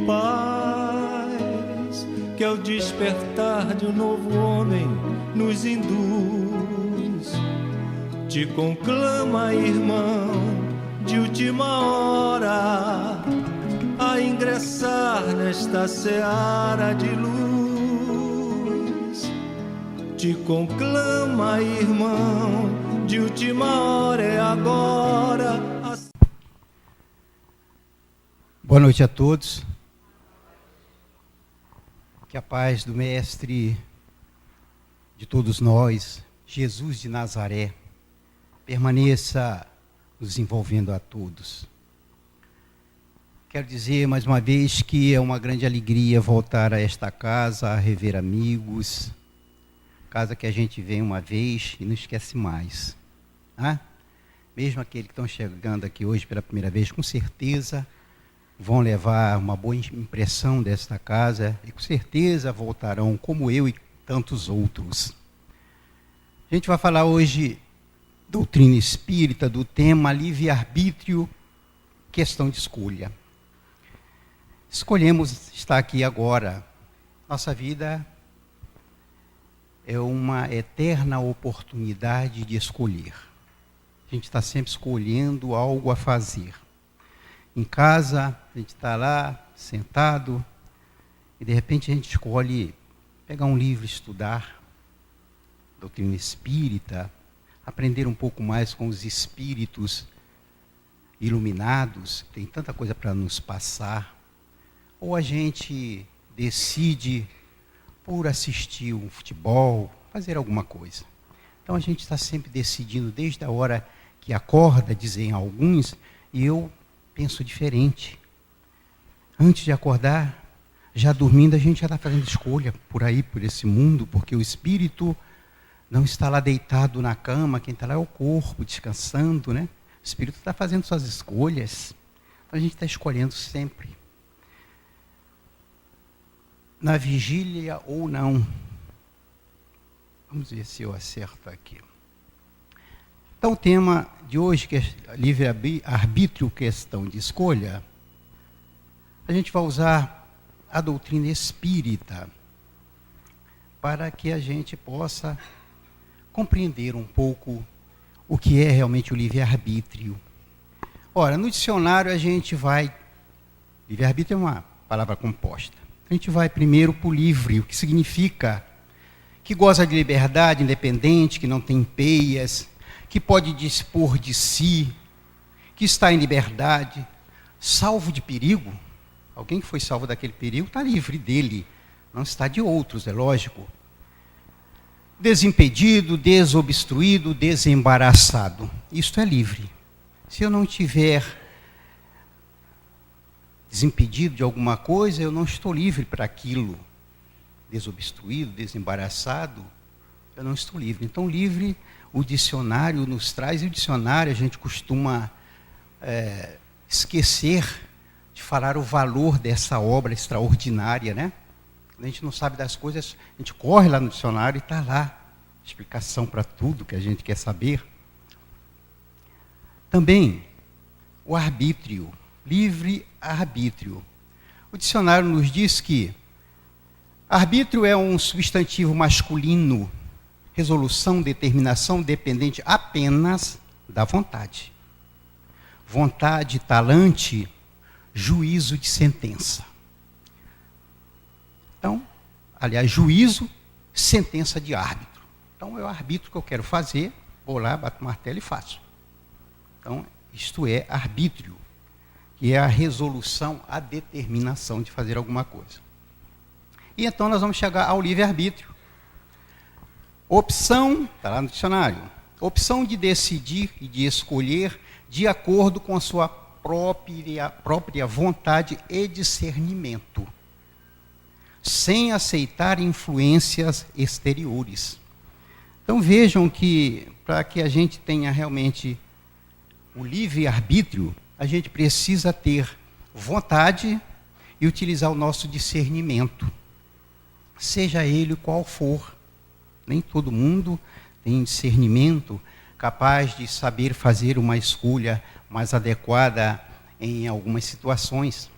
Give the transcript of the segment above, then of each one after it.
paz que ao despertar de um novo homem nos induz. Te conclama, irmão, de última hora, a ingressar nesta seara de luz. Te conclama, irmão, de última hora, é agora. Boa noite a todos. Que a paz do Mestre, de todos nós, Jesus de Nazaré, permaneça nos envolvendo a todos. Quero dizer mais uma vez que é uma grande alegria voltar a esta casa, a rever amigos, casa que a gente vem uma vez e não esquece mais. Mesmo aqueles que estão chegando aqui hoje pela primeira vez, com certeza vão levar uma boa impressão desta casa e com certeza voltarão, como eu e tantos outros. A gente vai falar hoje doutrina espírita, do tema livre-arbítrio, questão de escolha. Escolhemos estar aqui agora. Nossa vida é uma eterna oportunidade de escolher. A gente está sempre escolhendo algo a fazer. Em casa, a gente está lá, sentado, e de repente a gente escolhe pegar um livro e estudar, doutrina espírita, aprender um pouco mais com os espíritos iluminados, tem tanta coisa para nos passar. Ou a gente decide por assistir um futebol, fazer alguma coisa. Então a gente está sempre decidindo desde a hora que acorda, dizem alguns, e eu penso diferente. Antes de acordar, já dormindo, a gente já está fazendo escolha por aí, por esse mundo, porque o espírito não está lá deitado na cama, quem está lá é o corpo, descansando, né? O espírito está fazendo suas escolhas. Então a gente está escolhendo sempre. Na vigília ou não. Vamos ver se eu acerto aqui. Então o tema de hoje, que é livre-arbítrio, questão de escolha, a gente vai usar a doutrina espírita para que a gente possa compreender um pouco o que é realmente o livre-arbítrio. Ora, no dicionário a gente vai... Livre-arbítrio é uma palavra composta. A gente vai primeiro para o livre, o que significa que goza de liberdade, independente, que não tem peias, que pode dispor de si, que está em liberdade, salvo de perigo. Alguém que foi salvo daquele perigo está livre dele, não está de outros, é lógico. Desimpedido, desobstruído, desembaraçado. Isto é livre. Se eu não tiver desimpedido de alguma coisa, eu não estou livre para aquilo. Desobstruído, desembaraçado, eu não estou livre. Então, livre, o dicionário nos traz, e o dicionário a gente costuma esquecer de falar o valor dessa obra extraordinária, né? A gente não sabe das coisas, a gente corre lá no dicionário e está lá, explicação para tudo que a gente quer saber. Também, o arbítrio, livre-arbítrio. O dicionário nos diz que arbítrio é um substantivo masculino, resolução, determinação dependente apenas da vontade. Vontade, talante, juízo de sentença. Então, aliás, juízo, sentença de árbitro. Então, é o arbítrio que eu quero fazer, vou lá, bato o martelo e faço. Então, isto é arbítrio, que é a resolução, a determinação de fazer alguma coisa. E então nós vamos chegar ao livre-arbítrio. Opção, está lá no dicionário, opção de decidir e de escolher de acordo com a sua própria vontade e discernimento, sem aceitar influências exteriores. Então vejam que, para que a gente tenha realmente o livre-arbítrio, a gente precisa ter vontade e utilizar o nosso discernimento, seja ele qual for. Nem todo mundo tem discernimento capaz de saber fazer uma escolha mais adequada em algumas situações.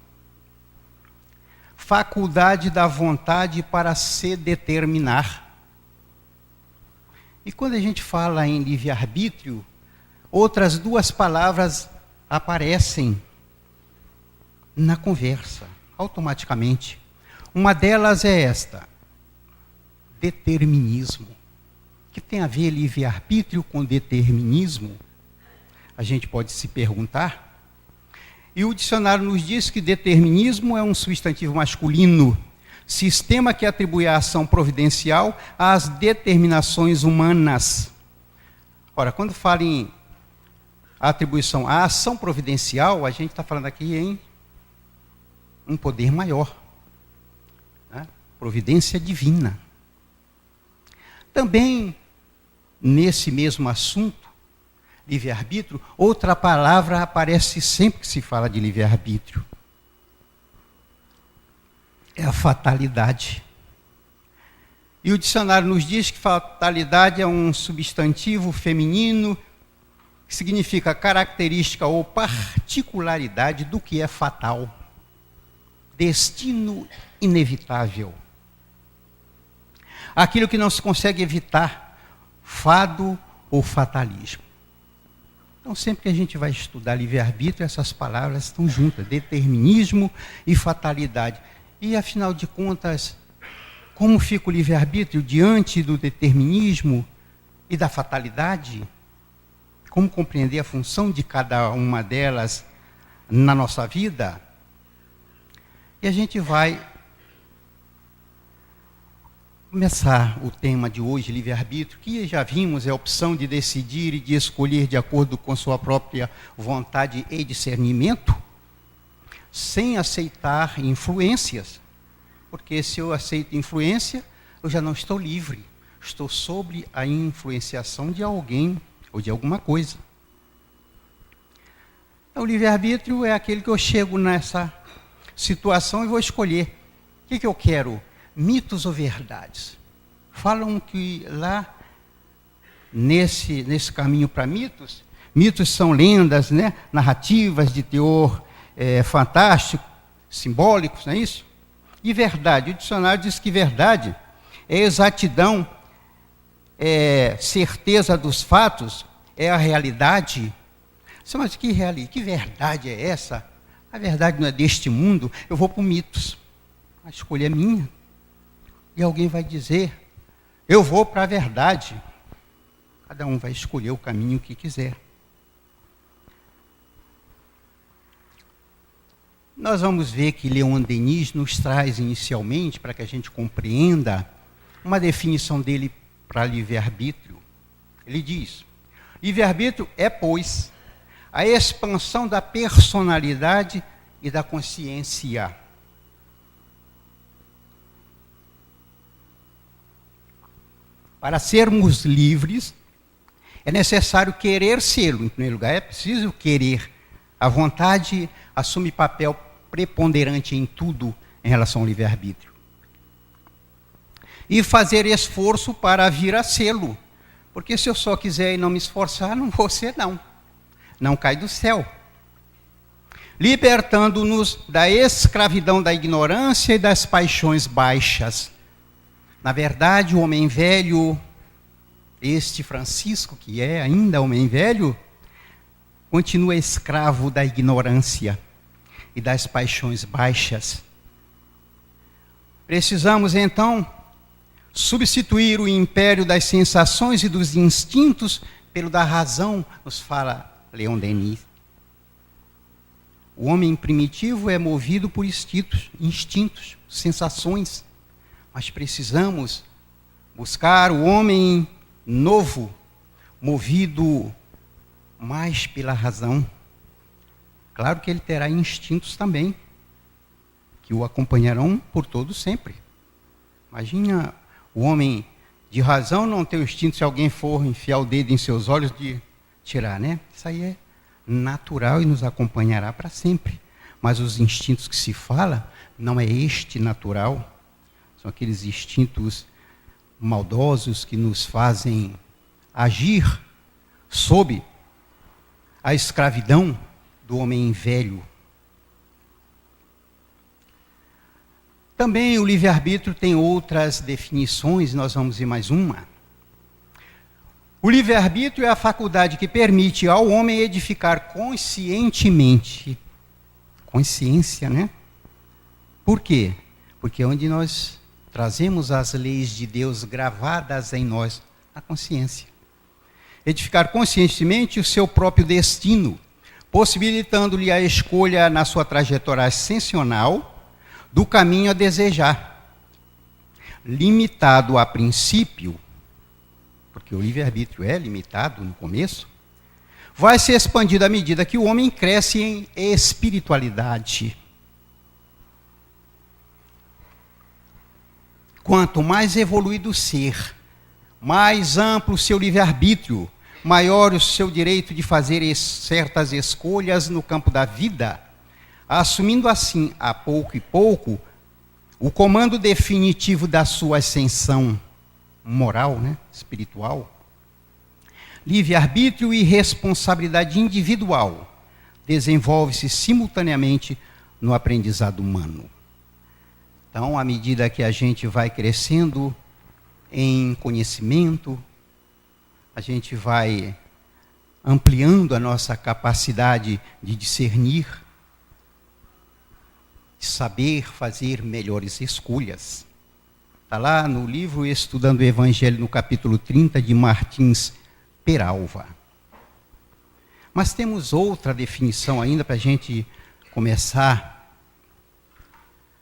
faculdade da vontade para se determinar. E quando a gente fala em livre-arbítrio, outras duas palavras aparecem na conversa, automaticamente. Uma delas é esta: determinismo. O que tem a ver livre-arbítrio com determinismo? A gente pode se perguntar. E o dicionário nos diz que determinismo é um substantivo masculino, sistema que atribui a ação providencial às determinações humanas. Ora, quando fala em atribuição à ação providencial, a gente está falando aqui em um poder maior, né? Providência divina. Também, nesse mesmo assunto, livre-arbítrio, outra palavra aparece sempre que se fala de livre-arbítrio. É a fatalidade. E o dicionário nos diz que fatalidade é um substantivo feminino que significa característica ou particularidade do que é fatal. Destino inevitável. Aquilo que não se consegue evitar, fado ou fatalismo. Então, sempre que a gente vai estudar livre-arbítrio, essas palavras estão juntas, determinismo e fatalidade. E, afinal de contas, como fica o livre-arbítrio diante do determinismo e da fatalidade? Como compreender a função de cada uma delas na nossa vida? E a gente vai começar o tema de hoje, livre-arbítrio, que já vimos, é a opção de decidir e de escolher de acordo com sua própria vontade e discernimento, sem aceitar influências, porque se eu aceito influência, eu já não estou livre, estou sob a influenciação de alguém ou de alguma coisa. Então, o livre-arbítrio é aquele que eu chego nessa situação e vou escolher. O que eu quero? Mitos ou verdades? Falam que lá, nesse caminho para mitos, mitos são lendas, né? Narrativas de teor fantástico, simbólicos, não é isso? E verdade, o dicionário diz que verdade é exatidão, é certeza dos fatos, é a realidade. Mas que verdade é essa? A verdade não é deste mundo, eu vou para mitos. A escolha é minha. E alguém vai dizer, eu vou para a verdade. Cada um vai escolher o caminho que quiser. Nós vamos ver que Leon Denis nos traz inicialmente, para que a gente compreenda, uma definição dele para livre-arbítrio. Ele diz, livre-arbítrio é, pois, a expansão da personalidade e da consciência. Para sermos livres, é necessário querer sê-lo. Em primeiro lugar, é preciso querer. A vontade assume papel preponderante em tudo em relação ao livre-arbítrio. E fazer esforço para vir a sê-lo. Porque se eu só quiser e não me esforçar, não vou ser, não. Não cai do céu. Libertando-nos da escravidão da ignorância e das paixões baixas. Na verdade, o homem velho, este Francisco, que é ainda homem velho, continua escravo da ignorância e das paixões baixas. Precisamos, então, substituir o império das sensações e dos instintos pelo da razão, nos fala Leon Denis. O homem primitivo é movido por instintos, sensações. Mas precisamos buscar o homem novo, movido mais pela razão. Claro que ele terá instintos também, que o acompanharão por todo sempre. Imagina o homem de razão não ter o instinto se alguém for enfiar o dedo em seus olhos de tirar, né? Isso aí é natural e nos acompanhará para sempre. Mas os instintos que se fala, não é este natural. São aqueles instintos maldosos que nos fazem agir sob a escravidão do homem velho. Também o livre-arbítrio tem outras definições, nós vamos ver mais uma. O livre-arbítrio é a faculdade que permite ao homem edificar conscientemente. Consciência, né? Por quê? Porque é onde nós trazemos as leis de Deus gravadas em nós, a consciência. Edificar conscientemente o seu próprio destino, possibilitando-lhe a escolha na sua trajetória ascensional do caminho a desejar, limitado a princípio, porque o livre-arbítrio é limitado no começo, vai se expandindo à medida que o homem cresce em espiritualidade. Quanto mais evoluído o ser, mais amplo o seu livre-arbítrio, maior o seu direito de fazer certas escolhas no campo da vida, assumindo assim, a pouco e pouco, o comando definitivo da sua ascensão moral, né, espiritual. Livre-arbítrio e responsabilidade individual desenvolve-se simultaneamente no aprendizado humano. Então, à medida que a gente vai crescendo em conhecimento, a gente vai ampliando a nossa capacidade de discernir, de saber fazer melhores escolhas. Está lá no livro Estudando o Evangelho, no capítulo 30, de Martins Peralva. Mas temos outra definição ainda para a gente começar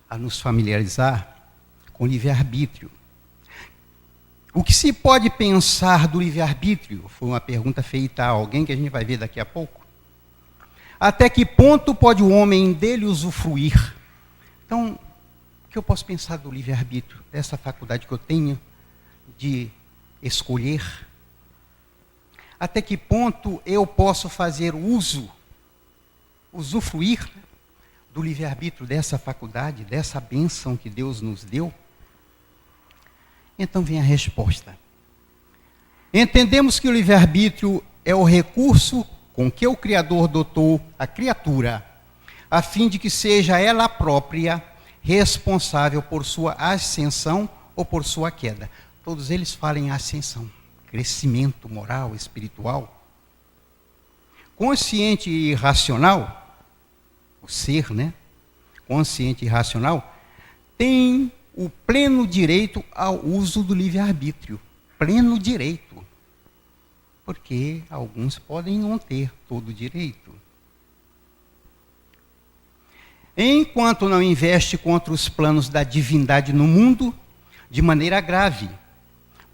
a nos familiarizar com o livre-arbítrio. O que se pode pensar do livre-arbítrio? Foi uma pergunta feita a alguém que a gente vai ver daqui a pouco. Até que ponto pode o homem dele usufruir? Então, o que eu posso pensar do livre-arbítrio? Dessa faculdade que eu tenho de escolher? Até que ponto eu posso fazer uso, usufruir do livre-arbítrio dessa faculdade, dessa bênção que Deus nos deu? Então vem a resposta. Entendemos que o livre-arbítrio é o recurso com que o Criador dotou a criatura, a fim de que seja ela própria responsável por sua ascensão ou por sua queda. Todos eles falam em ascensão, crescimento moral, espiritual. Consciente e racional, o ser, né? Consciente e racional, tem o pleno direito ao uso do livre-arbítrio. Pleno direito. Porque alguns podem não ter todo o direito. Enquanto não investe contra os planos da divindade no mundo, de maneira grave,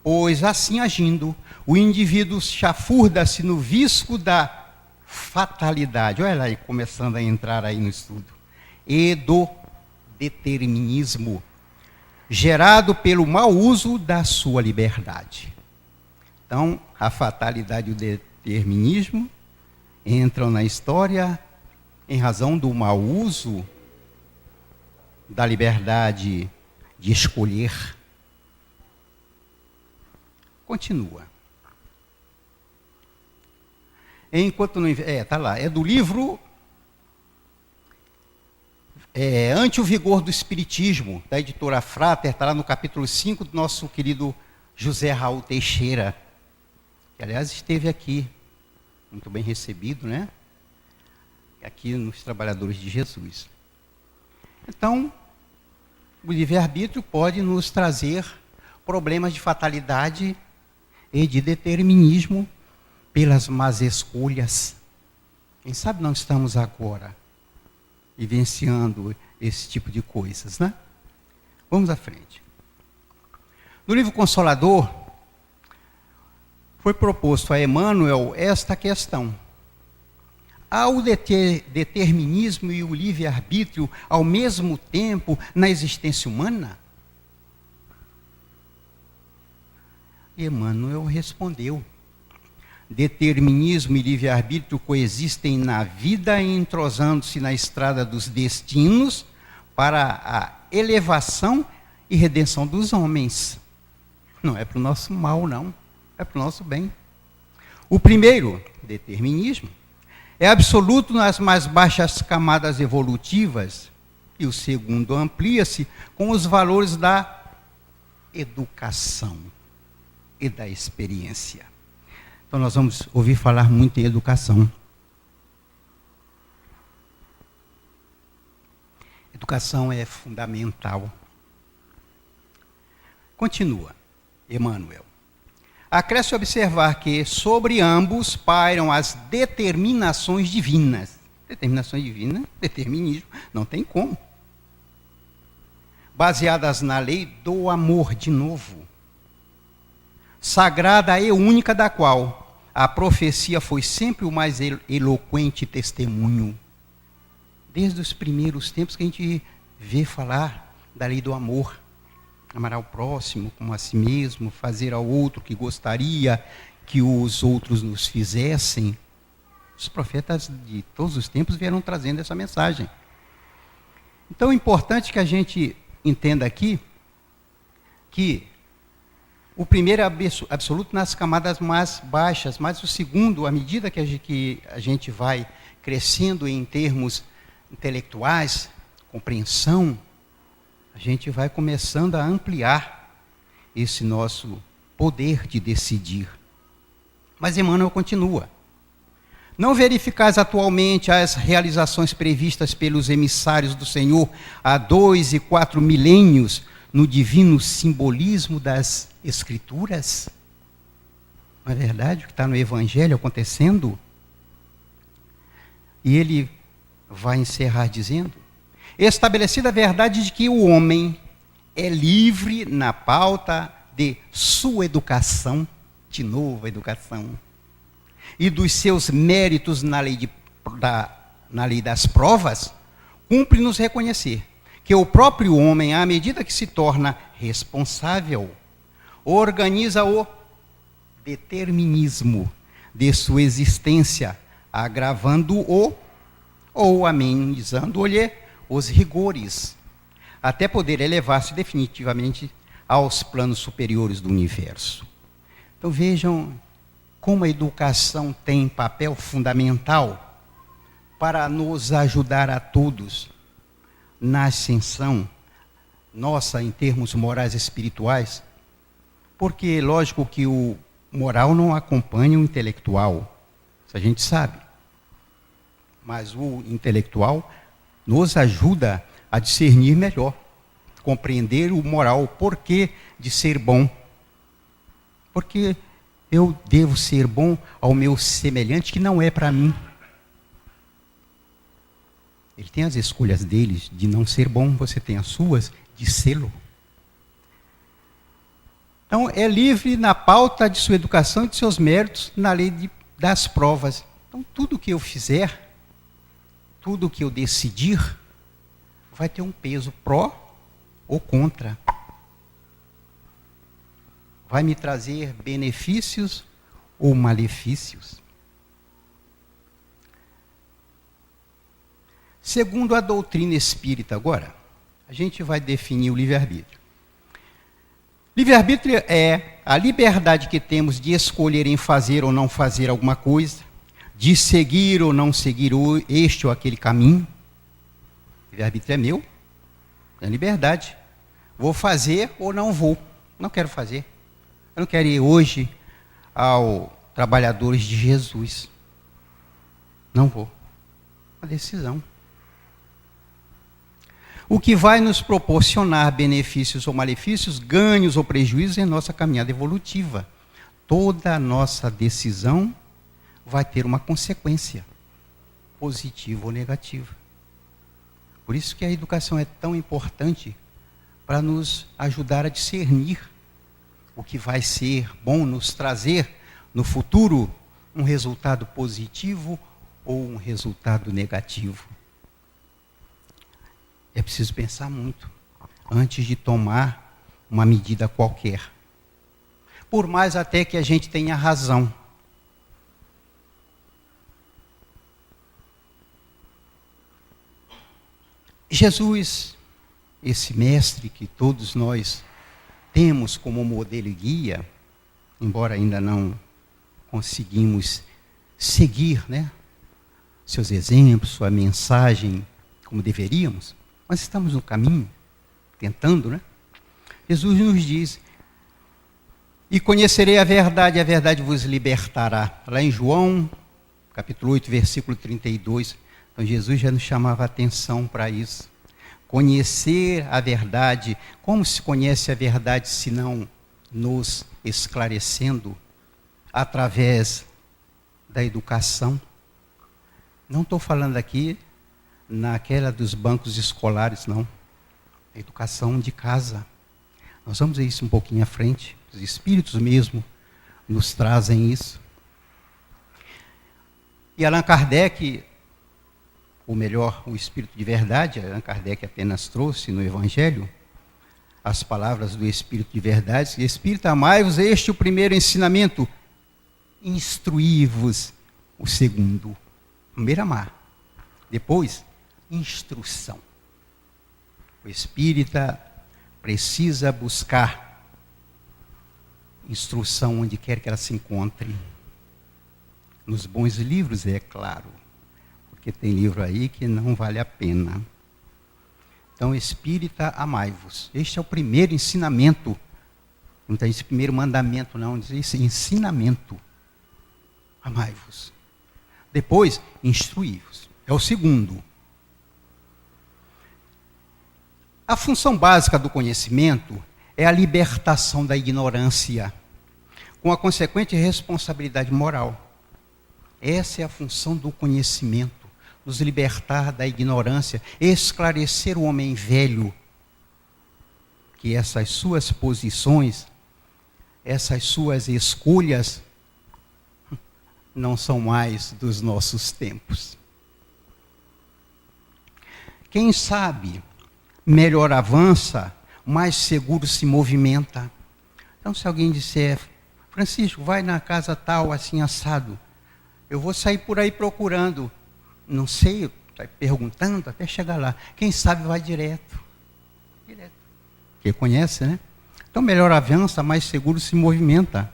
pois assim agindo, o indivíduo chafurda-se no visco da fatalidade. Olha aí, começando a entrar aí no estudo. E do determinismo, gerado pelo mau uso da sua liberdade. Então, a fatalidade e o determinismo entram na história em razão do mau uso da liberdade de escolher. Continua. Enquanto não... está lá. É do livro Ante o Vigor do Espiritismo, da editora Frater, está lá no capítulo 5 do nosso querido José Raul Teixeira, que aliás esteve aqui, muito bem recebido, né? Aqui nos Trabalhadores de Jesus. Então, o livre-arbítrio pode nos trazer problemas de fatalidade e de determinismo pelas más escolhas. Quem sabe não estamos agora vivenciando esse tipo de coisas, né? Vamos à frente. No livro Consolador, foi proposto a Emmanuel esta questão. Há o determinismo e o livre-arbítrio ao mesmo tempo na existência humana? E Emmanuel respondeu: determinismo e livre-arbítrio coexistem na vida, entrosando-se na estrada dos destinos para a elevação e redenção dos homens. Não é para o nosso mal, não. É para o nosso bem. O primeiro, determinismo, é absoluto nas mais baixas camadas evolutivas, E o segundo amplia-se com os valores da educação e da experiência. Então nós vamos ouvir falar muito em educação. Educação é fundamental. Continua, Emmanuel. Acresce observar que sobre ambos pairam as determinações divinas. Determinações divinas, determinismo, não tem como. Baseadas na lei do amor, de novo. Sagrada e única, da qual a profecia foi sempre o mais eloquente testemunho. Desde os primeiros tempos que a gente vê falar da lei do amor. Amar ao próximo como a si mesmo, fazer ao outro que gostaria que os outros nos fizessem. Os profetas de todos os tempos vieram trazendo essa mensagem. Então é importante que a gente entenda aqui que o primeiro é absoluto nas camadas mais baixas, mas o segundo, à medida que a gente vai crescendo em termos intelectuais, compreensão, a gente vai começando a ampliar esse nosso poder de decidir. Mas Emmanuel continua. Não verificais atualmente as realizações previstas pelos emissários do Senhor há 2 e 4 milênios no divino simbolismo das Escrituras? Não é verdade o que está no Evangelho acontecendo? E ele vai encerrar dizendo: estabelecida a verdade de que o homem é livre na pauta de sua educação, de novo a educação, e dos seus méritos na lei das provas, cumpre-nos reconhecer que o próprio homem, à medida que se torna responsável, organiza o determinismo de sua existência, agravando-o ou amenizando-lhe os rigores, até poder elevar-se definitivamente aos planos superiores do universo. Então vejam como a educação tem papel fundamental para nos ajudar a todos na ascensão nossa em termos morais e espirituais, porque lógico que o moral não acompanha o intelectual, isso a gente sabe, mas o intelectual nos ajuda a discernir melhor, compreender o moral, o porquê de ser bom. Porque eu devo ser bom ao meu semelhante, que não é para mim. Ele tem as escolhas dele de não ser bom, você tem as suas de sê-lo. Então, é livre na pauta de sua educação e de seus méritos na lei das provas. Então, tudo que eu fizer, tudo que eu decidir, vai ter um peso pró ou contra. Vai me trazer benefícios ou malefícios. Segundo a doutrina espírita, agora, a gente vai definir o livre-arbítrio. Livre-arbítrio é a liberdade que temos de escolher em fazer ou não fazer alguma coisa, de seguir ou não seguir este ou aquele caminho. Livre-arbítrio é meu, é liberdade. Vou fazer ou não vou. Não quero fazer. Eu não quero ir hoje aos trabalhadores de Jesus. Não vou. Uma decisão. O que vai nos proporcionar benefícios ou malefícios, ganhos ou prejuízos em nossa caminhada evolutiva. Toda a nossa decisão vai ter uma consequência, positiva ou negativa. Por isso que a educação é tão importante para nos ajudar a discernir o que vai ser bom, nos trazer no futuro um resultado positivo ou um resultado negativo. É preciso pensar muito antes de tomar uma medida qualquer. Por mais até que a gente tenha razão. Jesus, esse mestre que todos nós temos como modelo e guia, embora ainda não conseguimos seguir, seus exemplos, sua mensagem como deveríamos, Mas estamos no caminho, tentando, né? Jesus nos diz: e conhecerei a verdade vos libertará. Lá em João, capítulo 8, versículo 32. Então Jesus já nos chamava a atenção para isso. Conhecer a verdade. Como se conhece a verdade se não nos esclarecendo através da educação? Não estou falando aqui naquela dos bancos escolares, não. A educação de casa. Nós vamos ver isso um pouquinho à frente. Os espíritos mesmo nos trazem isso. E Allan Kardec, ou melhor, o Espírito de Verdade, Allan Kardec apenas trouxe no Evangelho as palavras do Espírito de Verdade: Espírito, amai-vos, este é o primeiro ensinamento, instruí-vos o segundo. Primeiro amar, depois instrução. O espírita precisa buscar instrução onde quer que ela se encontre. Nos bons livros, é claro, porque tem livro aí que não vale a pena. Então, espírita, amai-vos. Este é o primeiro ensinamento. Não tem esse primeiro mandamento, não. Diz esse ensinamento. Amai-vos. Depois, instruí-vos. É o segundo. A função básica do conhecimento é a libertação da ignorância, com a consequente responsabilidade moral. Essa é a função do conhecimento, nos libertar da ignorância, esclarecer o homem velho, que essas suas posições, essas suas escolhas, não são mais dos nossos tempos. Quem sabe, melhor avança, mais seguro se movimenta. Então, se alguém disser: Francisco, vai na casa tal, assim, assado, eu vou sair por aí procurando, não sei, tá perguntando até chegar lá. Quem sabe vai direto. Direto. Porque conhece, né? Então, melhor avança, mais seguro se movimenta.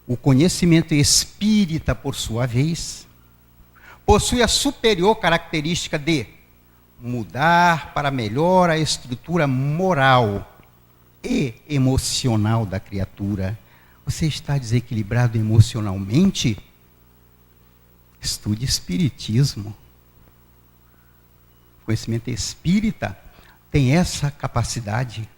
O conhecimento espírita, por sua vez, possui a superior característica de mudar para melhor a estrutura moral e emocional da criatura. Você está desequilibrado emocionalmente? Estude espiritismo. O conhecimento espírita tem essa capacidade,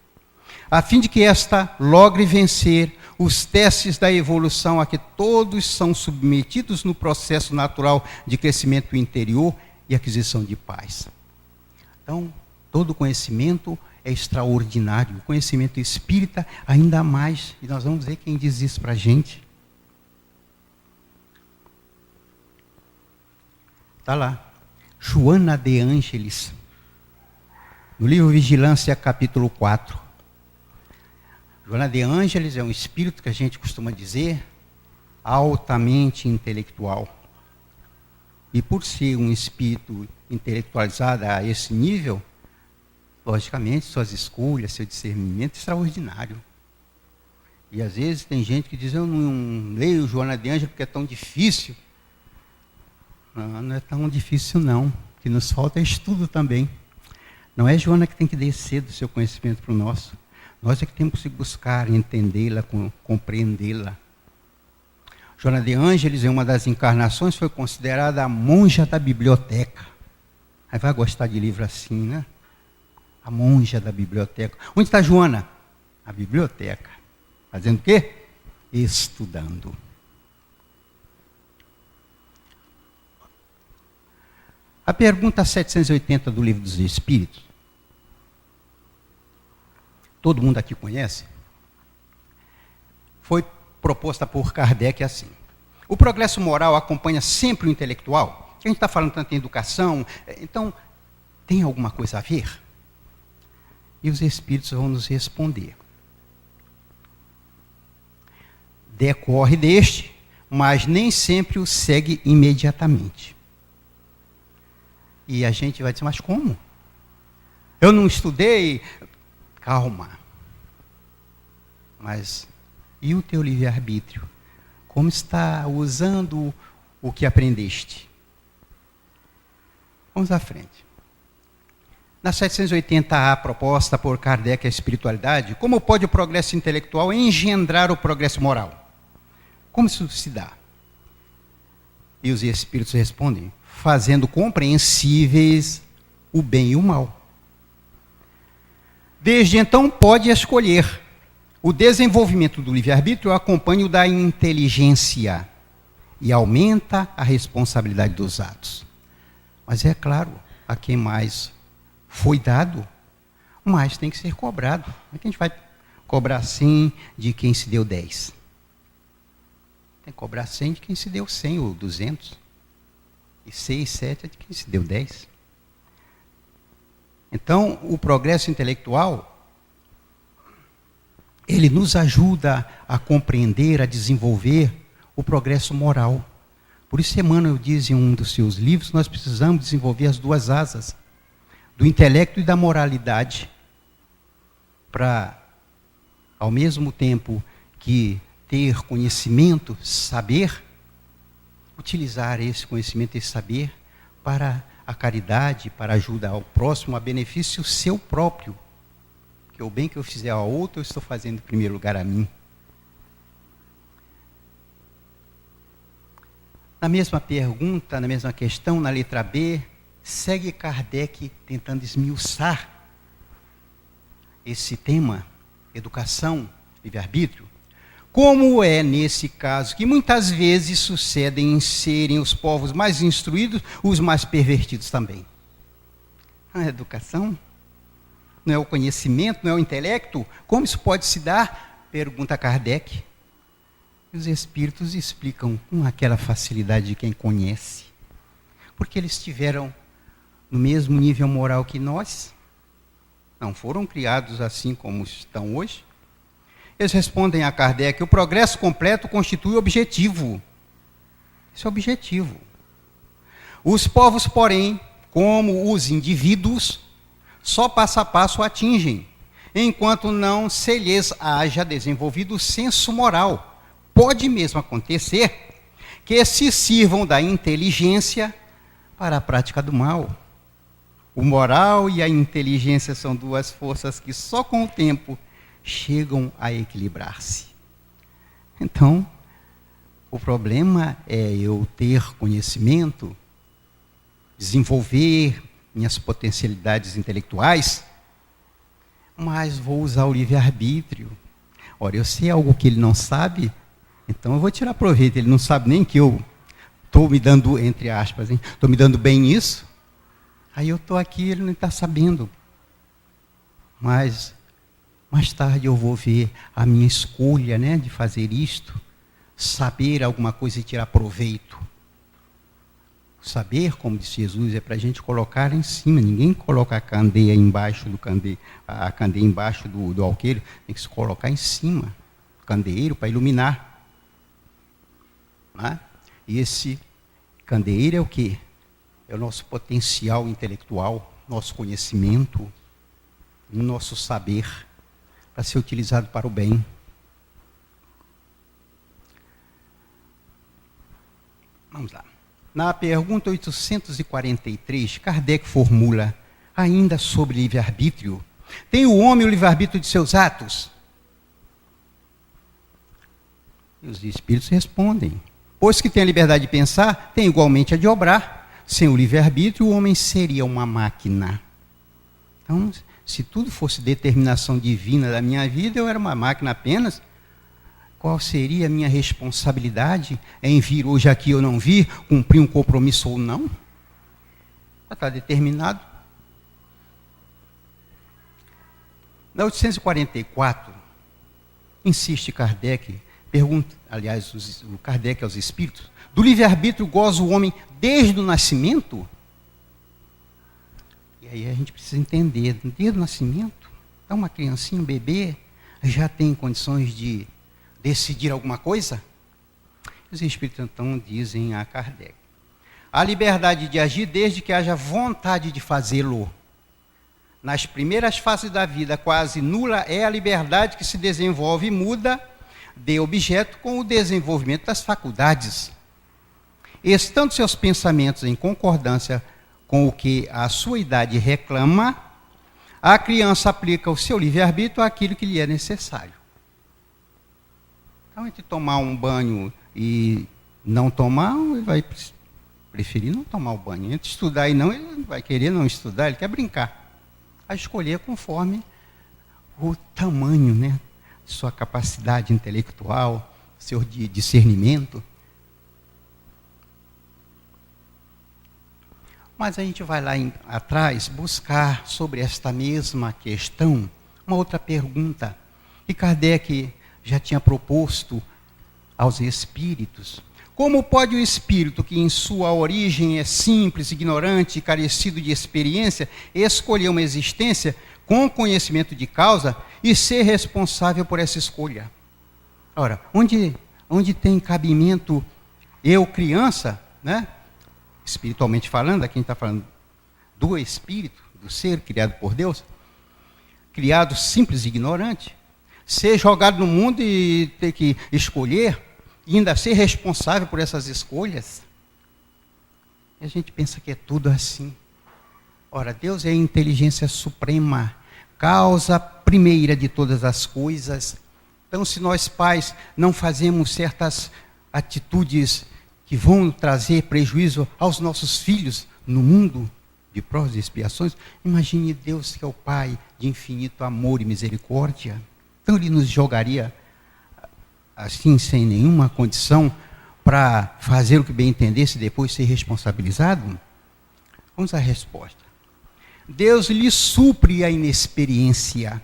a fim de que esta logre vencer os testes da evolução a que todos são submetidos no processo natural de crescimento interior e aquisição de paz. Então, todo conhecimento é extraordinário. O conhecimento espírita, ainda mais. E nós vamos ver quem diz isso para a gente. Está lá. Joana de Ângeles, no livro Vigilância, capítulo 4. Joana de Ângeles é um espírito que a gente costuma dizer altamente intelectual. E por ser um espírito intelectualizado a esse nível, logicamente, suas escolhas, seu discernimento é extraordinário. E às vezes tem gente que diz: eu não leio Joana de Ângeles porque é tão difícil. Não, não é tão difícil não. O que nos falta é estudo também. Não é Joana que tem que descer do seu conhecimento para o nosso. Nós é que temos que buscar entendê-la, compreendê-la. Joana de Ângeles, em uma das encarnações, foi considerada a monja da biblioteca. Aí vai gostar de livro assim, né? A monja da biblioteca. Onde está Joana? A biblioteca. Fazendo o quê? Estudando. A pergunta 780 do Livro dos Espíritos, todo mundo aqui conhece, foi proposta por Kardec assim: o progresso moral acompanha sempre o intelectual? A gente está falando tanto em educação, então tem alguma coisa a ver? E os espíritos vão nos responder: decorre deste, mas nem sempre o segue imediatamente. E a gente vai dizer: mas como? Eu não estudei. Calma. Mas e o teu livre-arbítrio? Como está usando o que aprendeste? Vamos à frente. Na 780A, proposta por Kardec a espiritualidade, como pode o progresso intelectual engendrar o progresso moral? Como isso se dá? E os espíritos respondem, fazendo compreensíveis o bem e o mal. Desde então pode escolher. O desenvolvimento do livre-arbítrio acompanha o da inteligência e aumenta a responsabilidade dos atos. Mas é claro, a quem mais foi dado, mais tem que ser cobrado. Como é que a gente vai cobrar 100 de quem se deu 10? Tem que cobrar 100 de quem se deu 100 ou 200. E 6, 7 é de quem se deu 10. Então, o progresso intelectual, ele nos ajuda a compreender, a desenvolver o progresso moral. Por isso, Emmanuel diz em um dos seus livros, nós precisamos desenvolver as duas asas, do intelecto e da moralidade, para, ao mesmo tempo que ter conhecimento, saber, utilizar esse conhecimento e saber para a caridade, para ajuda ao próximo, a benefício seu próprio. Que o bem que eu fizer ao outro, eu estou fazendo em primeiro lugar a mim. Na mesma pergunta, na mesma questão, na letra B, segue Kardec tentando esmiuçar esse tema, educação, livre-arbítrio. Como é nesse caso que muitas vezes sucedem em serem os povos mais instruídos, os mais pervertidos também. A educação? Não é o conhecimento, não é o intelecto? Como isso pode se dar? Pergunta Kardec. Os espíritos explicam com aquela facilidade de quem conhece. Porque eles estiveram no mesmo nível moral que nós. Não foram criados assim como estão hoje. Eles respondem a Kardec, o progresso completo constitui o objetivo. Esse é o objetivo. Os povos, porém, como os indivíduos, só passo a passo o atingem, enquanto não se lhes haja desenvolvido o senso moral. Pode mesmo acontecer que se sirvam da inteligência para a prática do mal. O moral e a inteligência são duas forças que só com o tempo chegam a equilibrar-se. Então, o problema é eu ter conhecimento, desenvolver minhas potencialidades intelectuais, mas vou usar o livre-arbítrio. Ora, eu sei algo que ele não sabe, então eu vou tirar proveito. Ele não sabe nem que eu estou me dando, entre aspas, estou me dando bem nisso. Aí eu estou aqui, ele não está sabendo. Mas mais tarde eu vou ver a minha escolha, né, de fazer isto, saber alguma coisa e tirar proveito. Saber, como disse Jesus, é para a gente colocar em cima. Ninguém coloca a candeia embaixo do candeeiro, a candeia embaixo do alqueiro. Tem que se colocar em cima do candeeiro para iluminar. Né? E esse candeeiro é o quê? É o nosso potencial intelectual, nosso conhecimento, nosso saber, para ser utilizado para o bem. Vamos lá. Na pergunta 843, Kardec formula, ainda sobre livre-arbítrio, tem o homem o livre-arbítrio de seus atos? E os espíritos respondem, pois que tem a liberdade de pensar, tem igualmente a de obrar. Sem o livre-arbítrio, o homem seria uma máquina. Então, se tudo fosse determinação divina da minha vida, eu era uma máquina apenas. Qual seria a minha responsabilidade em vir hoje aqui ou não vir, cumprir um compromisso ou não? Já está determinado. Na 844, insiste Kardec, pergunta, aliás, o Kardec aos espíritos, do livre-arbítrio goza o homem desde o nascimento? E aí a gente precisa entender, desde o nascimento, então uma criancinha, um bebê, já tem condições de decidir alguma coisa? Os espíritos então dizem a Kardec, a liberdade de agir desde que haja vontade de fazê-lo. Nas primeiras fases da vida, quase nula é a liberdade que se desenvolve e muda de objeto com o desenvolvimento das faculdades. Estando seus pensamentos em concordância com o que a sua idade reclama, a criança aplica o seu livre-arbítrio àquilo que lhe é necessário. Então, entre tomar um banho e não tomar, ele vai preferir não tomar o banho. Entre estudar e não, ele não vai querer não estudar, ele quer brincar. A escolher conforme o tamanho, né, de sua capacidade intelectual, seu discernimento. Mas a gente vai lá atrás buscar sobre esta mesma questão uma outra pergunta que Kardec já tinha proposto aos espíritos. Como pode o espírito, que em sua origem é simples, ignorante e carecido de experiência, escolher uma existência com conhecimento de causa e ser responsável por essa escolha? Ora, onde tem cabimento eu, criança, né? Espiritualmente falando, aqui a gente está falando do espírito, do ser criado por Deus, criado simples e ignorante, ser jogado no mundo e ter que escolher, e ainda ser responsável por essas escolhas. E a gente pensa que é tudo assim. Ora, Deus é a inteligência suprema, causa primeira de todas as coisas. Então, se nós pais não fazemos certas atitudes que vão trazer prejuízo aos nossos filhos no mundo de provas e expiações, imagine Deus, que é o Pai de infinito amor e misericórdia. Então Ele nos jogaria assim, sem nenhuma condição, para fazer o que bem entendesse e depois ser responsabilizado? Vamos à resposta. Deus lhe supre a inexperiência,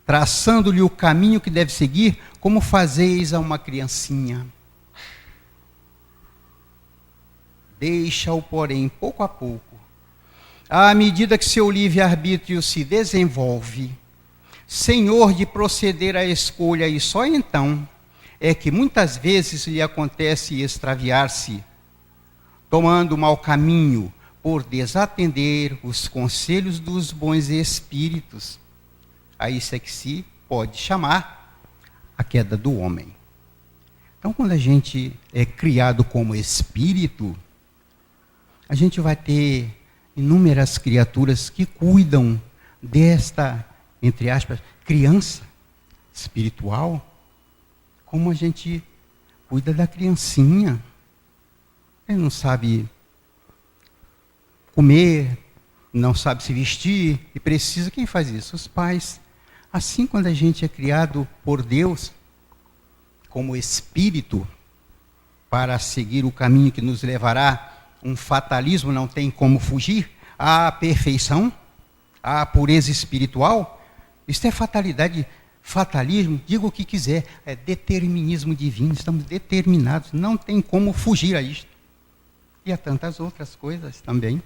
traçando-lhe o caminho que deve seguir, como fazeis a uma criancinha. Deixa-o, porém, pouco a pouco, à medida que seu livre-arbítrio se desenvolve, senhor de proceder à escolha, e só então é que muitas vezes lhe acontece extraviar-se, tomando o mau caminho, por desatender os conselhos dos bons espíritos. A isso é que se pode chamar a queda do homem. Então, quando a gente é criado como espírito, a gente vai ter inúmeras criaturas que cuidam desta, entre aspas, criança espiritual, como a gente cuida da criancinha. Ele não sabe comer, não sabe se vestir, e precisa, quem faz isso? Os pais. Assim, quando a gente é criado por Deus, como espírito, para seguir o caminho que nos levará um fatalismo, não tem como fugir, à perfeição, à pureza espiritual. Isso é fatalidade, fatalismo, diga o que quiser, é determinismo divino, estamos determinados, não tem como fugir a isto. E a tantas outras coisas também.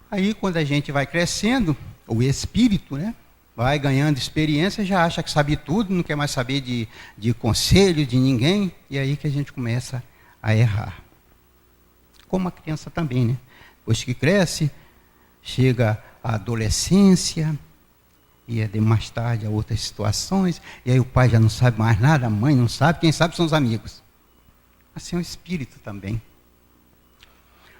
Aí, quando a gente vai crescendo, o espírito, né, vai ganhando experiência, já acha que sabe tudo, não quer mais saber de conselho de ninguém, e aí que a gente começa a errar. Como a criança também, né? Depois que cresce, chega a adolescência, e mais tarde a outras situações, e aí o pai já não sabe mais nada, a mãe não sabe, quem sabe são os amigos. Assim é o espírito também.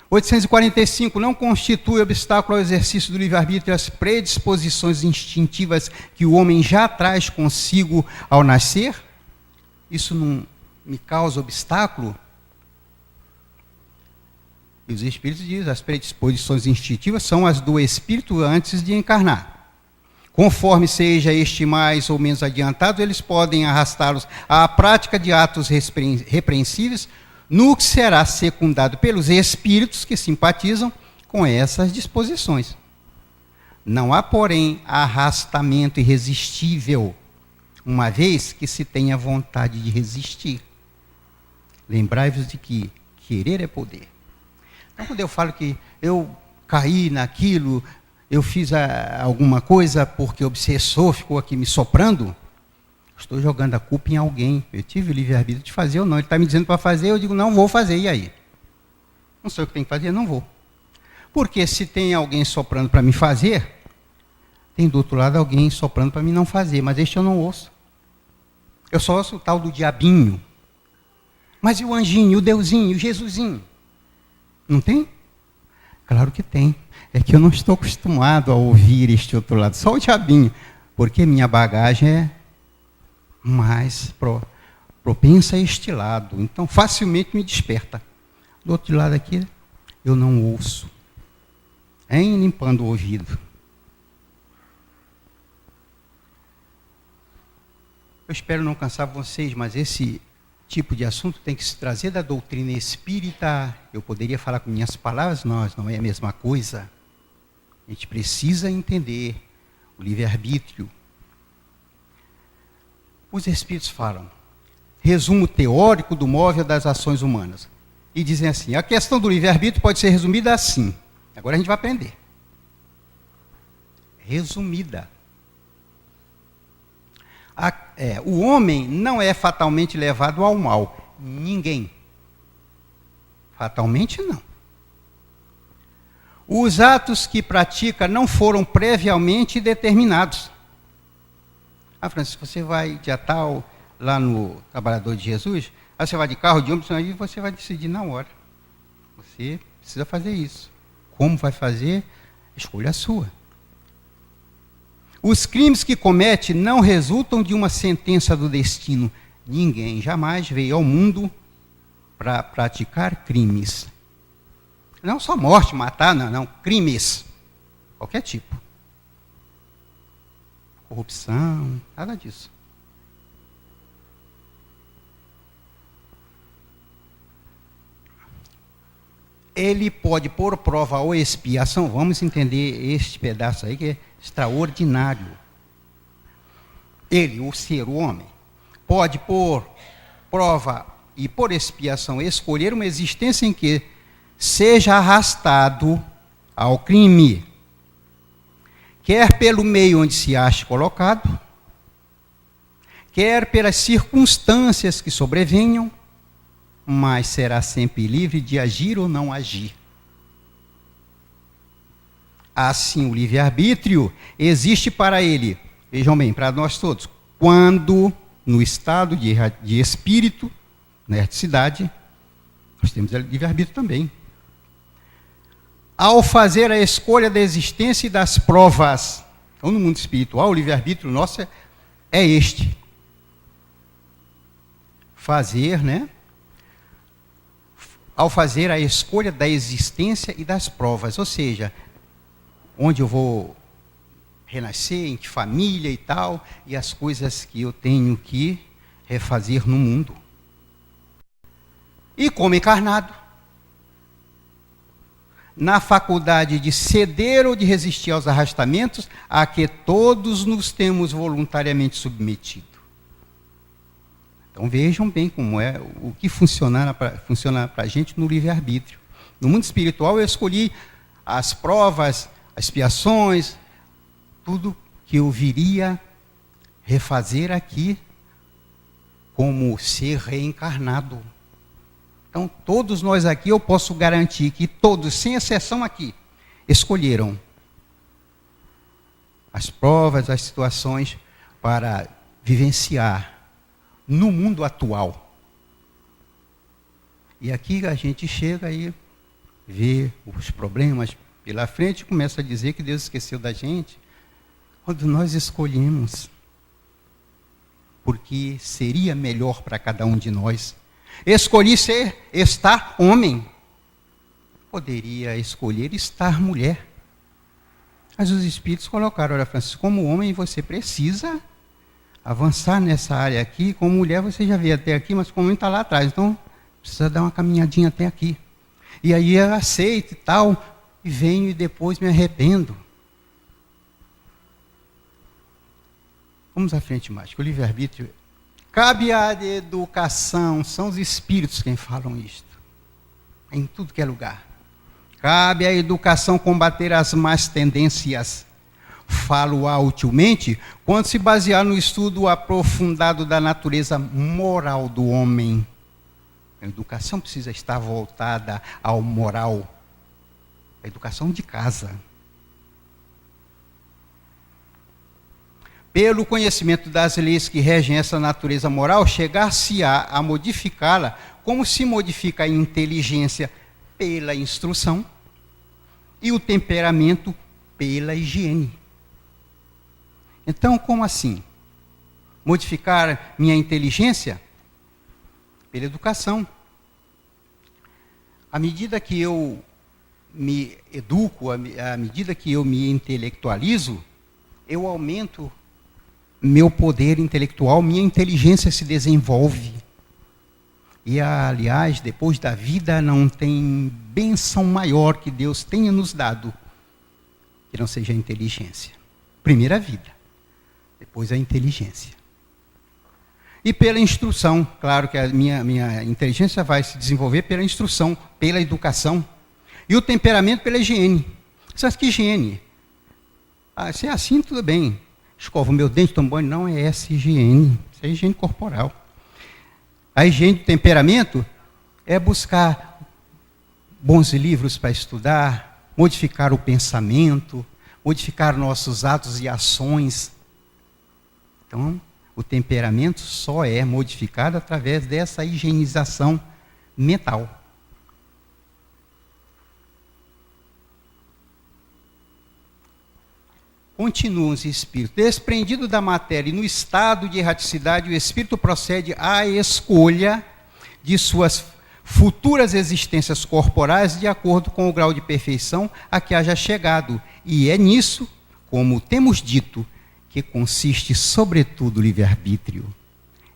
845, não constitui obstáculo ao exercício do livre-arbítrio as predisposições instintivas que o homem já traz consigo ao nascer? Isso não me causa obstáculo? E os espíritos dizem, as predisposições instintivas são as do espírito antes de encarnar. Conforme seja este mais ou menos adiantado, eles podem arrastá-los à prática de atos repreensíveis, no que será secundado pelos espíritos que simpatizam com essas disposições. Não há, porém, arrastamento irresistível, uma vez que se tenha vontade de resistir. Lembrai-vos de que querer é poder. Então, quando eu falo que eu caí naquilo, eu fiz alguma coisa porque o obsessor ficou aqui me soprando, estou jogando a culpa em alguém. Eu tive o livre-arbítrio de fazer ou não. Ele está me dizendo para fazer, eu digo, não vou fazer, e aí? Não sei o que tem que fazer, não vou. Porque se tem alguém soprando para me fazer, tem do outro lado alguém soprando para mim não fazer, mas este eu não ouço. Eu só ouço o tal do diabinho. Mas e o anjinho, o deusinho, o Jesusinho? Não tem? Claro que tem. É que eu não estou acostumado a ouvir este outro lado. Só o diabinho. Porque minha bagagem é mais propensa a este lado. Então, facilmente me desperta. Do outro lado aqui, eu não ouço. Hein? Limpando o ouvido. Eu espero não cansar vocês, mas esse tipo de assunto tem que se trazer da doutrina espírita. Eu poderia falar com minhas palavras, não é a mesma coisa. A gente precisa entender o livre-arbítrio. Os espíritos falam, resumo teórico do móvel das ações humanas. E dizem assim, a questão do livre-arbítrio pode ser resumida assim. Agora a gente vai aprender. Resumida. O homem não é fatalmente levado ao mal. Ninguém. Fatalmente não. Os atos que pratica não foram previamente determinados. Francisco, você vai dia tal, lá no Trabalhador de Jesus, aí você vai de carro, de ônibus, aí você vai decidir na hora. Você precisa fazer isso. Como vai fazer? Escolha a sua. Os crimes que comete não resultam de uma sentença do destino. Ninguém jamais veio ao mundo para praticar crimes. Não só morte, matar, não. Crimes. Qualquer tipo. Corrupção, nada disso. Ele pode pôr prova ou expiação, vamos entender este pedaço aí que é extraordinário. Ele, o ser, o homem, pode pôr prova e por expiação escolher uma existência em que seja arrastado ao crime, quer pelo meio onde se ache colocado, quer pelas circunstâncias que sobrevenham, mas será sempre livre de agir ou não agir. Assim, o livre-arbítrio existe para ele, vejam bem, para nós todos, quando, no estado de espírito, na erraticidade, nós temos livre-arbítrio também. Ao fazer a escolha da existência e das provas, então no mundo espiritual, o livre-arbítrio nosso é este. Fazer, ao fazer a escolha da existência e das provas, ou seja, onde eu vou renascer, em que família e tal, e as coisas que eu tenho que refazer no mundo. E como encarnado, na faculdade de ceder ou de resistir aos arrastamentos a que todos nos temos voluntariamente submetido. Então vejam bem como é o que funciona para a gente no livre-arbítrio. No mundo espiritual eu escolhi as provas, as expiações, tudo que eu viria refazer aqui como ser reencarnado. Então, todos nós aqui, eu posso garantir que todos, sem exceção aqui, escolheram as provas, as situações para vivenciar no mundo atual. E aqui a gente chega e vê os problemas pela frente e começa a dizer que Deus esqueceu da gente, quando nós escolhemos, porque seria melhor para cada um de nós. Escolhi estar homem. Poderia escolher estar mulher. Mas os espíritos colocaram, olha, Francisco, como homem você precisa avançar nessa área aqui. Como mulher você já veio até aqui, mas como homem está lá atrás. Então, precisa dar uma caminhadinha até aqui. E aí eu aceito e tal, e venho e depois me arrependo. Vamos à frente mais, que o livre-arbítrio cabe à educação, são os espíritos quem falam isto, em tudo que é lugar. Cabe à educação combater as más tendências. Falo-a utilmente quando se basear no estudo aprofundado da natureza moral do homem. A educação precisa estar voltada ao moral. A educação de casa. Pelo conhecimento das leis que regem essa natureza moral, chegar-se-á a modificá-la como se modifica a inteligência pela instrução e o temperamento pela higiene. Então, como assim? Modificar minha inteligência? Pela educação. À medida que eu me educo, à medida que eu me intelectualizo, eu aumento meu poder intelectual, minha inteligência se desenvolve. E, aliás, depois da vida não tem bênção maior que Deus tenha nos dado, que não seja a inteligência. Primeiro a vida, depois a inteligência. E pela instrução, claro que a minha inteligência vai se desenvolver pela instrução, pela educação. E o temperamento pela higiene. Você acha que higiene? Se é assim, tudo bem. Escovo o meu dente, tomo banho. Não é essa higiene. Isso é higiene corporal. A higiene do temperamento é buscar bons livros para estudar, modificar o pensamento, modificar nossos atos e ações. Então, o temperamento só é modificado através dessa higienização mental. Continuam os espíritos. Desprendido da matéria e no estado de erraticidade, o espírito procede à escolha de suas futuras existências corporais de acordo com o grau de perfeição a que haja chegado. E é nisso, como temos dito, que consiste sobretudo o livre-arbítrio.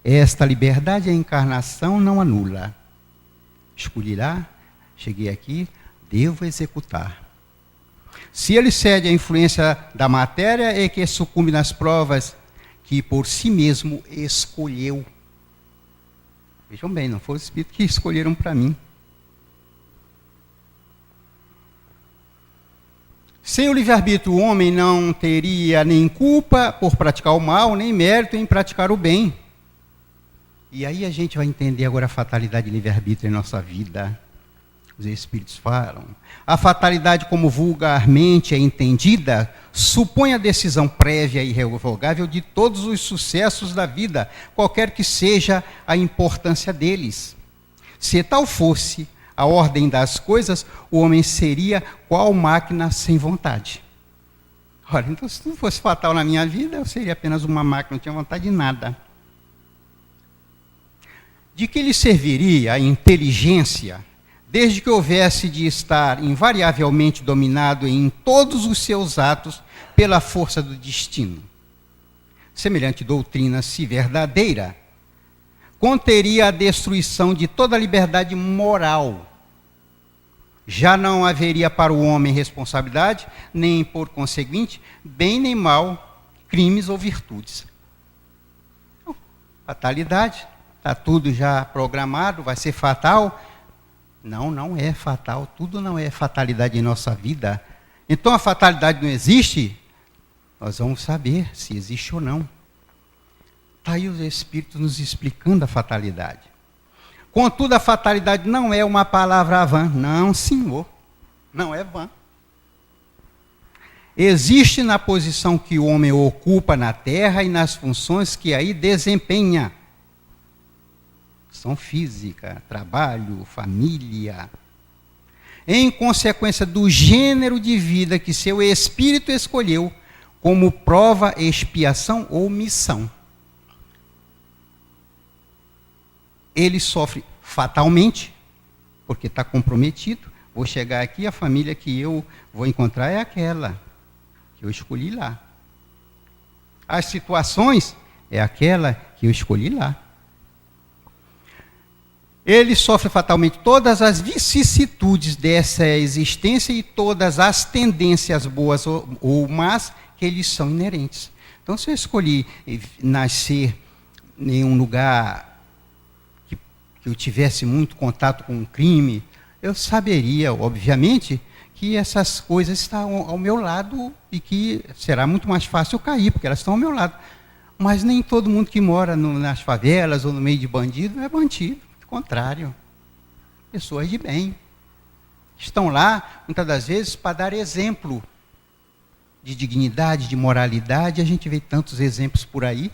Esta liberdade a encarnação não anula. Escolhi lá, cheguei aqui, devo executar. Se ele cede à influência da matéria, é que sucumbe nas provas que por si mesmo escolheu. Vejam bem, não foi os espíritos que escolheram para mim. Sem o livre-arbítrio, o homem não teria nem culpa por praticar o mal, nem mérito em praticar o bem. E aí a gente vai entender agora a fatalidade de livre-arbítrio em nossa vida. Os espíritos falam. A fatalidade, como vulgarmente é entendida, supõe a decisão prévia e irrevogável de todos os sucessos da vida, qualquer que seja a importância deles. Se tal fosse a ordem das coisas, o homem seria qual máquina sem vontade. Ora, então se tudo fosse fatal na minha vida, eu seria apenas uma máquina, não tinha vontade de nada. De que lhe serviria a inteligência, desde que houvesse de estar invariavelmente dominado em todos os seus atos pela força do destino? Semelhante doutrina, se verdadeira, conteria a destruição de toda a liberdade moral. Já não haveria para o homem responsabilidade, nem, por conseguinte, bem nem mal, crimes ou virtudes. Então, fatalidade, está tudo já programado, vai ser fatal. Não, não é fatal, tudo não é fatalidade em nossa vida. Então a fatalidade não existe, nós vamos saber se existe ou não. Está aí os Espíritos nos explicando a fatalidade. Contudo, a fatalidade não é uma palavra vã. Não, senhor, não é vã. Existe na posição que o homem ocupa na terra e nas funções que aí desempenha. São física, trabalho, família. Em consequência do gênero de vida que seu espírito escolheu como prova, expiação ou missão. Ele sofre fatalmente, porque está comprometido. Vou chegar aqui, a família que eu vou encontrar é aquela que eu escolhi lá. As situações é aquela que eu escolhi lá. Ele sofre fatalmente todas as vicissitudes dessa existência e todas as tendências boas ou más que lhes são inerentes. Então, se eu escolhi nascer em um lugar que eu tivesse muito contato com o crime, eu saberia, obviamente, que essas coisas estão ao meu lado e que será muito mais fácil eu cair, porque elas estão ao meu lado. Mas nem todo mundo que mora nas favelas ou no meio de bandido é bandido. Contrário, pessoas de bem, estão lá, muitas das vezes, para dar exemplo de dignidade, de moralidade. A gente vê tantos exemplos por aí.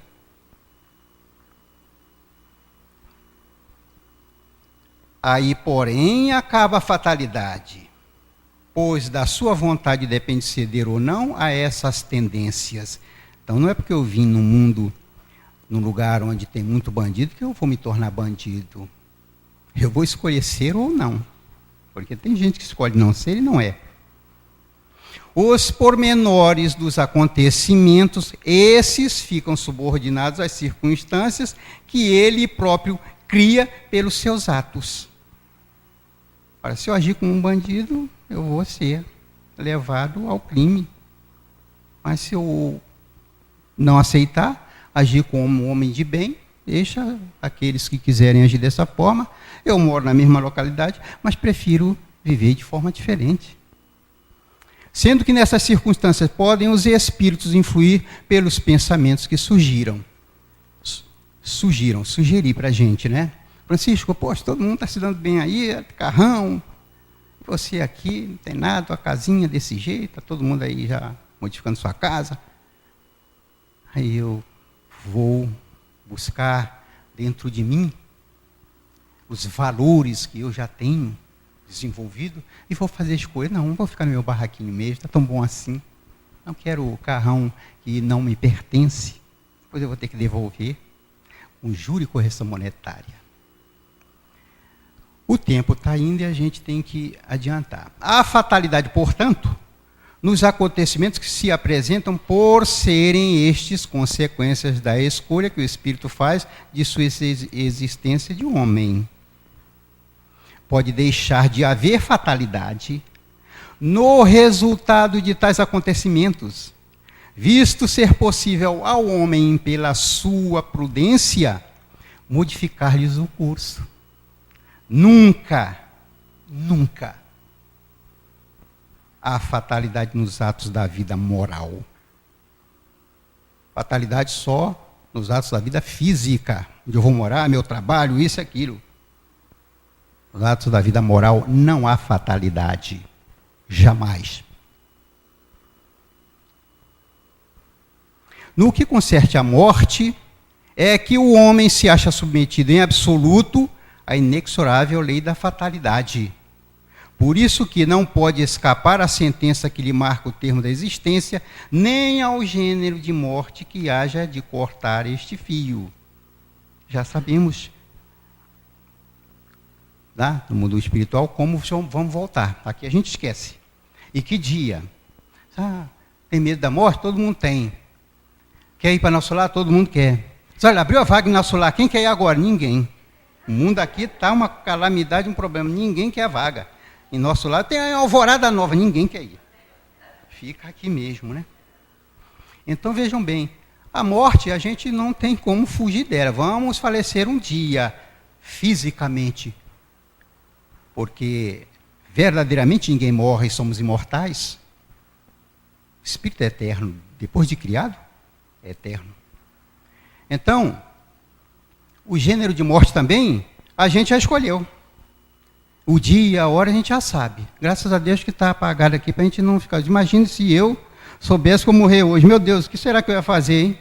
Aí, porém, acaba a fatalidade, pois da sua vontade depende ceder ou não a essas tendências. Então, não é porque eu vim no mundo, num lugar onde tem muito bandido, que eu vou me tornar bandido. Eu vou escolher ser ou não, porque tem gente que escolhe não ser e não é. Os pormenores dos acontecimentos, esses ficam subordinados às circunstâncias que ele próprio cria pelos seus atos. Ora, se eu agir como um bandido, eu vou ser levado ao crime. Mas se eu não aceitar, agir como um homem de bem, deixa aqueles que quiserem agir dessa forma. Eu moro na mesma localidade, mas prefiro viver de forma diferente. Sendo que nessas circunstâncias podem os espíritos influir pelos pensamentos que sugerir para a gente, né? Francisco, poxa, todo mundo está se dando bem aí, carrão, você aqui, não tem nada, a casinha desse jeito, está todo mundo aí já modificando sua casa. Aí eu vou buscar dentro de mim os valores que eu já tenho desenvolvido e vou fazer escolha. Não vou ficar no meu barraquinho mesmo, está tão bom assim. Não quero o carrão que não me pertence, depois eu vou ter que devolver. Um juro e correção monetária. O tempo está indo e a gente tem que adiantar. A fatalidade, portanto, nos acontecimentos que se apresentam por serem estes consequências da escolha que o espírito faz de sua existência de homem. Pode deixar de haver fatalidade no resultado de tais acontecimentos, visto ser possível ao homem, pela sua prudência, modificar-lhes o curso. Nunca há fatalidade nos atos da vida moral. Fatalidade só nos atos da vida física, onde eu vou morar, meu trabalho, isso e aquilo. Nos atos da vida moral não há fatalidade. Jamais. No que concerne à morte, é que o homem se acha submetido em absoluto à inexorável lei da fatalidade. Por isso que não pode escapar à sentença que lhe marca o termo da existência, nem ao gênero de morte que haja de cortar este fio. Já sabemos, tá? No mundo espiritual, como vamos voltar. Aqui a gente esquece. E que dia? Tem medo da morte? Todo mundo tem. Quer ir para nosso lar? Todo mundo quer. Olha, abriu a vaga em nosso lar. Quem quer ir agora? Ninguém. O mundo aqui está uma calamidade, um problema. Ninguém quer a vaga. Em nosso lar tem a alvorada nova. Ninguém quer ir. Fica aqui mesmo, né? Então vejam bem. A morte a gente não tem como fugir dela. Vamos falecer um dia, fisicamente. Porque verdadeiramente ninguém morre e somos imortais. O espírito é eterno. Depois de criado, é eterno. Então, o gênero de morte também, a gente já escolheu. O dia, a hora, a gente já sabe. Graças a Deus que está apagado aqui, para a gente não ficar... Imagine se eu soubesse que eu morrer hoje. Meu Deus, o que será que eu ia fazer, hein?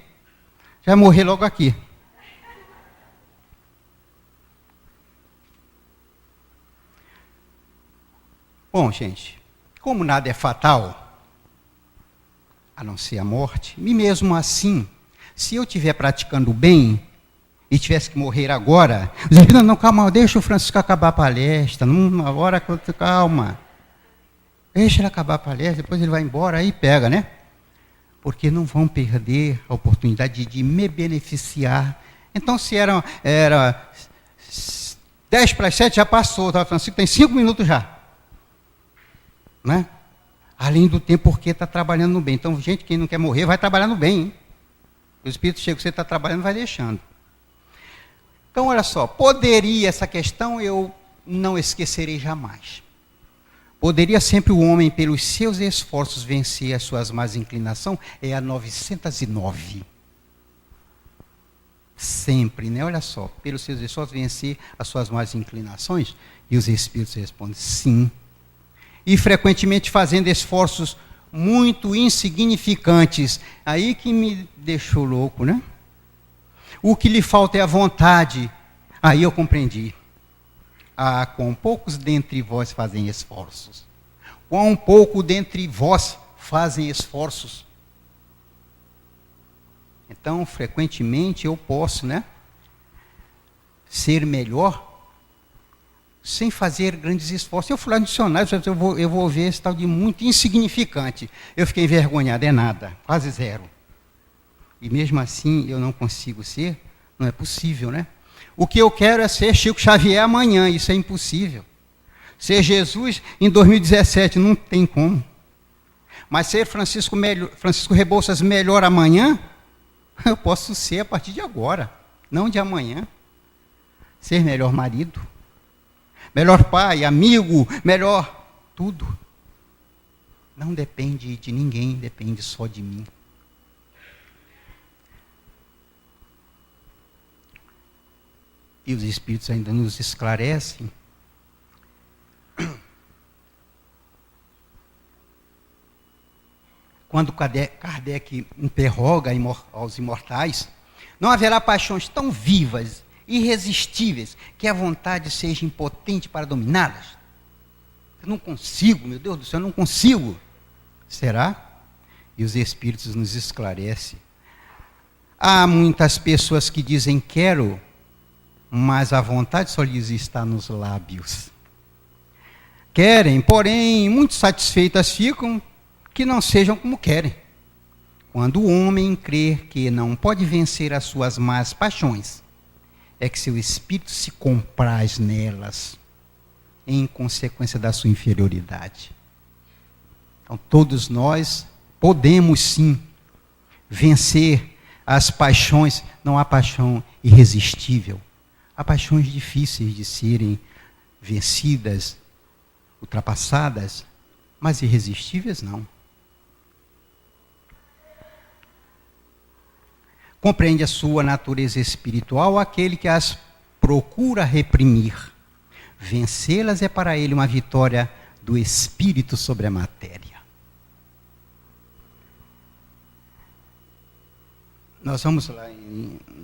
Já morrer logo aqui. Bom, gente, como nada é fatal, a não ser a morte, e mesmo assim, se eu estiver praticando o bem e tivesse que morrer agora, os espíritos, não, calma, deixa o Francisco acabar a palestra, numa hora, calma. Deixa ele acabar a palestra, depois ele vai embora, aí pega, né? Porque não vão perder a oportunidade de me beneficiar. Então, se era 10 para as 7, já passou, tá? Francisco tem 5 minutos já. Né? Além do tempo, porque está trabalhando no bem. Então, gente, quem não quer morrer, vai trabalhar no bem, hein? O espírito chega, você está trabalhando, vai deixando. Então, olha só, poderia essa questão, eu não esquecerei jamais. Poderia sempre o homem, pelos seus esforços, vencer as suas más inclinações? É a 909. Sempre, né? Olha só, pelos seus esforços, vencer as suas más inclinações? E os espíritos respondem, sim. E frequentemente fazendo esforços muito insignificantes. Aí que me deixou louco, né? O que lhe falta é a vontade. Aí eu compreendi. Ah, quão poucos dentre vós fazem esforços. Quão pouco dentre vós fazem esforços. Então, frequentemente eu posso, ser melhor sem fazer grandes esforços. Eu fui lá no dicionário, eu vou ver esse tal de muito insignificante. Eu fiquei envergonhado, é nada, quase zero. E mesmo assim eu não consigo ser, não é possível, O que eu quero é ser Chico Xavier amanhã, isso é impossível. Ser Jesus em 2017, não tem como. Mas ser Francisco Rebouças melhor amanhã, eu posso ser a partir de agora, não de amanhã. Ser melhor marido, melhor pai, amigo, melhor tudo. Não depende de ninguém, depende só de mim. E os Espíritos ainda nos esclarecem quando Kardec interroga aos imortais, não haverá paixões tão vivas, irresistíveis, que a vontade seja impotente para dominá-las? Eu não consigo, meu Deus do céu, eu não consigo. Será? E os Espíritos nos esclarecem. Há muitas pessoas que dizem quero, mas a vontade só lhes está nos lábios. Querem, porém, muito satisfeitas ficam, que não sejam como querem. Quando o homem crer que não pode vencer as suas más paixões, é que seu espírito se compraz nelas, em consequência da sua inferioridade. Então, todos nós podemos sim vencer as paixões. Não há paixão irresistível. Há paixões difíceis de serem vencidas, ultrapassadas, mas irresistíveis não. Compreende a sua natureza espiritual aquele que as procura reprimir. Vencê-las é para ele uma vitória do espírito sobre a matéria. Nós vamos lá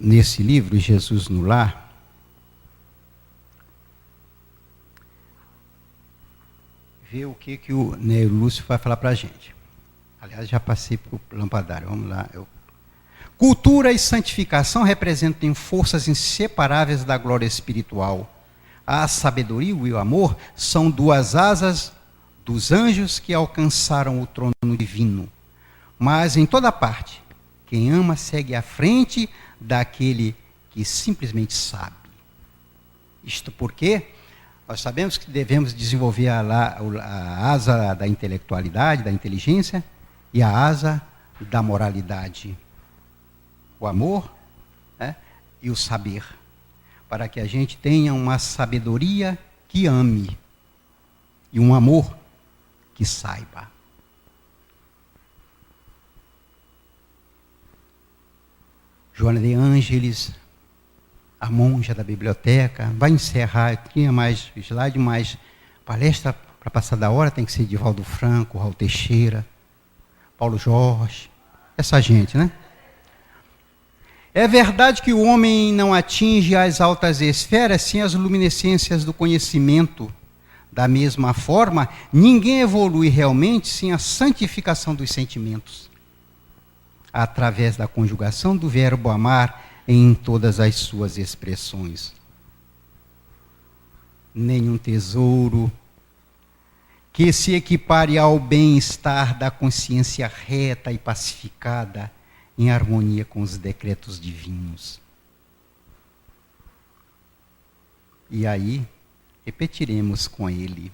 nesse livro, Jesus no Lar. Ver o que o Neo Lúcio vai falar para a gente. Aliás, já passei para o lampadário. Vamos lá. Cultura e santificação representam forças inseparáveis da glória espiritual. A sabedoria e o amor são duas asas dos anjos que alcançaram o trono divino. Mas em toda parte, quem ama segue à frente daquele que simplesmente sabe. Isto porque nós sabemos que devemos desenvolver a asa da intelectualidade, da inteligência, e a asa da moralidade. O amor, e o saber, para que a gente tenha uma sabedoria que ame e um amor que saiba. Joana de Ângeles, a monja da biblioteca, vai encerrar, tinha mais slide, mas palestra para passar da hora tem que ser de Valdo Franco, Raul Teixeira, Paulo Jorge, essa gente, É verdade que o homem não atinge as altas esferas sem as luminescências do conhecimento. Da mesma forma, ninguém evolui realmente sem a santificação dos sentimentos, através da conjugação do verbo amar em todas as suas expressões. Nenhum tesouro que se equipare ao bem-estar da consciência reta e pacificada, em harmonia com os decretos divinos. E aí, repetiremos com ele: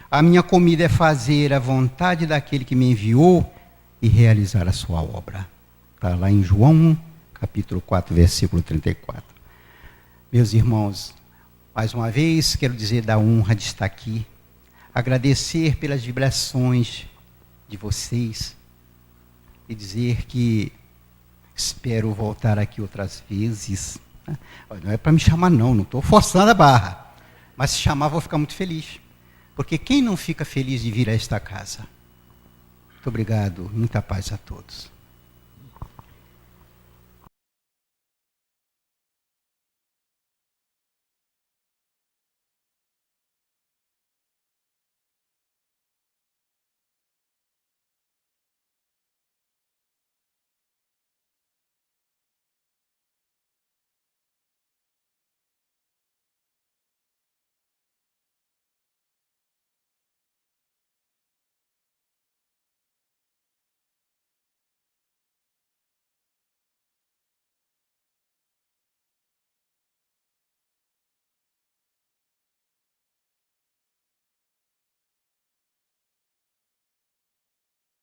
a minha comida é fazer a vontade daquele que me enviou e realizar a sua obra. Está lá em João, capítulo 4, versículo 34. Meus irmãos, mais uma vez quero dizer da honra de estar aqui, agradecer pelas vibrações de vocês, e dizer que espero voltar aqui outras vezes. Não é para me chamar não estou forçando a barra. Mas se chamar, vou ficar muito feliz. Porque quem não fica feliz de vir a esta casa? Muito obrigado, muita paz a todos.